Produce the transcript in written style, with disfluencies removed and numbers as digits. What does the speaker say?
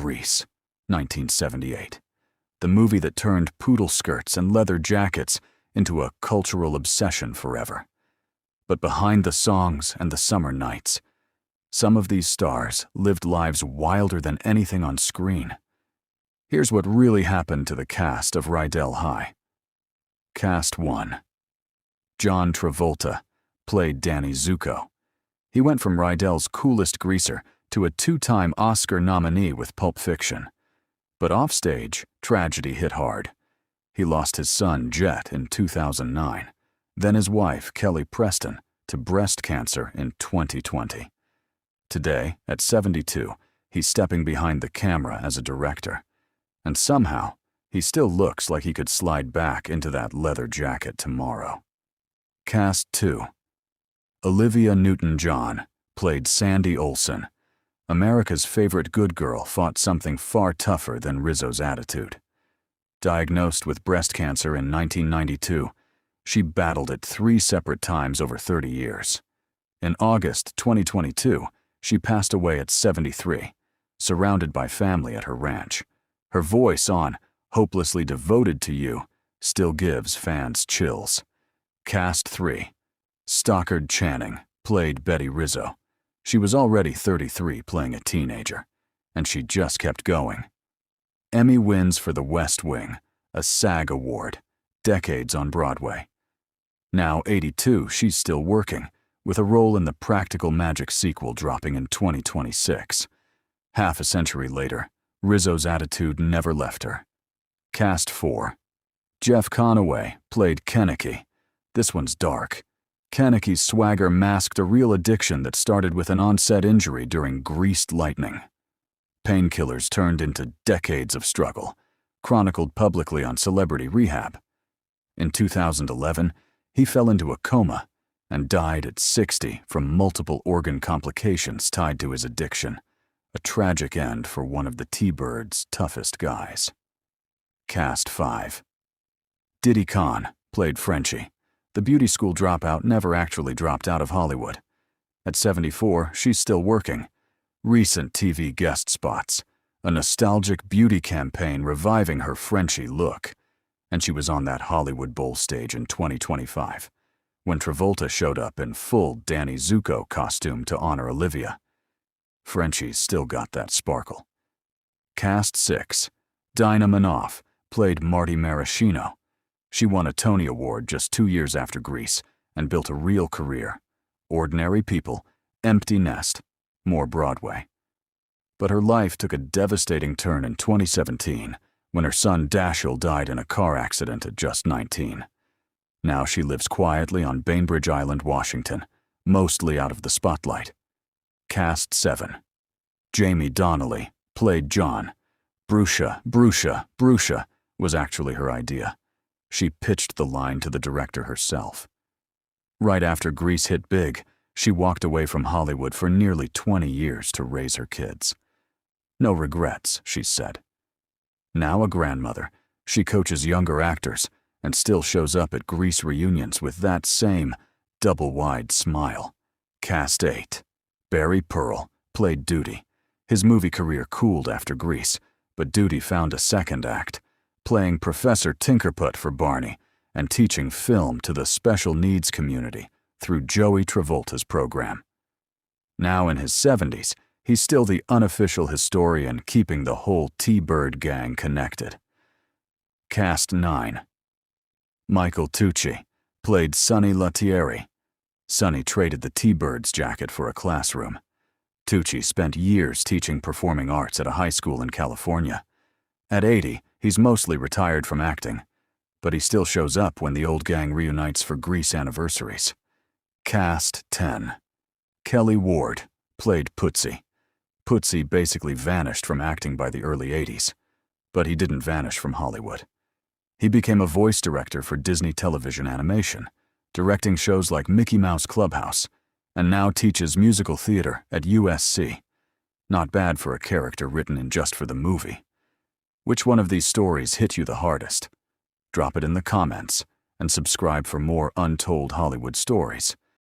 Grease, 1978. The movie that turned poodle skirts and leather jackets into a cultural obsession forever. But behind the songs and the summer nights, some of these stars lived lives wilder than anything on screen. Here's what really happened to the cast of Rydell High. Cast 1. John Travolta played Danny Zuko. He went from Rydell's coolest greaser to a two-time Oscar nominee with Pulp Fiction. But offstage, tragedy hit hard. He lost his son, Jet, in 2009, then his wife, Kelly Preston, to breast cancer in 2020. Today, at 72, he's stepping behind the camera as a director. And somehow, he still looks like he could slide back into that leather jacket tomorrow. Cast 2. Olivia Newton-John played Sandy Olsen. America's favorite good girl fought something far tougher than Rizzo's attitude. Diagnosed with breast cancer in 1992, she battled it 3 separate times over 30 years. In August 2022, she passed away at 73, surrounded by family at her ranch. Her voice on "Hopelessly Devoted to You" still gives fans chills. Cast 3. Stockard Channing played Betty Rizzo. She was already 33 playing a teenager, and she just kept going. Emmy wins for The West Wing, a SAG award, decades on Broadway. Now 82, she's still working, with a role in the Practical Magic sequel dropping in 2026. Half a century later, Rizzo's attitude never left her. Cast 4. Jeff Conaway played Kenickie. This one's dark. Kenickie's swagger masked a real addiction that started with an onset injury during greased lightning. Painkillers turned into decades of struggle, chronicled publicly on Celebrity Rehab. In 2011, he fell into a coma and died at 60 from multiple organ complications tied to his addiction. A tragic end for one of the T-Bird's toughest guys. Cast 5. Diddy Khan played Frenchie. The beauty school dropout never actually dropped out of Hollywood. At 74, she's still working. Recent TV guest spots, a nostalgic beauty campaign reviving her Frenchie look. And she was on that Hollywood Bowl stage in 2025, when Travolta showed up in full Danny Zuko costume to honor Olivia. Frenchie's still got that sparkle. Cast 6. Dinah Manoff played Marty Maraschino. She won a Tony Award just 2 years after Grease and built a real career. Ordinary People, Empty Nest, more Broadway. But her life took a devastating turn in 2017 when her son Dashiell died in a car accident at just 19. Now she lives quietly on Bainbridge Island, Washington, mostly out of the spotlight. Cast 7. Jamie Donnelly played John. Brucia was actually her idea. She pitched the line to the director herself. Right after Grease hit big, she walked away from Hollywood for nearly 20 years to raise her kids. No regrets, she said. Now a grandmother, she coaches younger actors and still shows up at Grease reunions with that same double-wide smile. Cast 8. Barry Pearl played Duty. His movie career cooled after Grease, but Duty found a second act, playing Professor Tinkerput for Barney and teaching film to the special needs community through Joey Travolta's program. Now in his 70s, he's still the unofficial historian keeping the whole T-Bird gang connected. Cast 9. Michael Tucci played Sonny Lettieri. Sonny traded the T-Bird's jacket for a classroom. Tucci spent years teaching performing arts at a high school in California. At 80, he's mostly retired from acting, but he still shows up when the old gang reunites for Grease anniversaries. Cast 10. Kelly Ward played Putzie. Putzie basically vanished from acting by the early 80s, but he didn't vanish from Hollywood. He became a voice director for Disney television animation, directing shows like Mickey Mouse Clubhouse, and now teaches musical theater at USC. Not bad for a character written in just for the movie. Which one of these stories hit you the hardest? Drop it in the comments and subscribe for more untold Hollywood stories.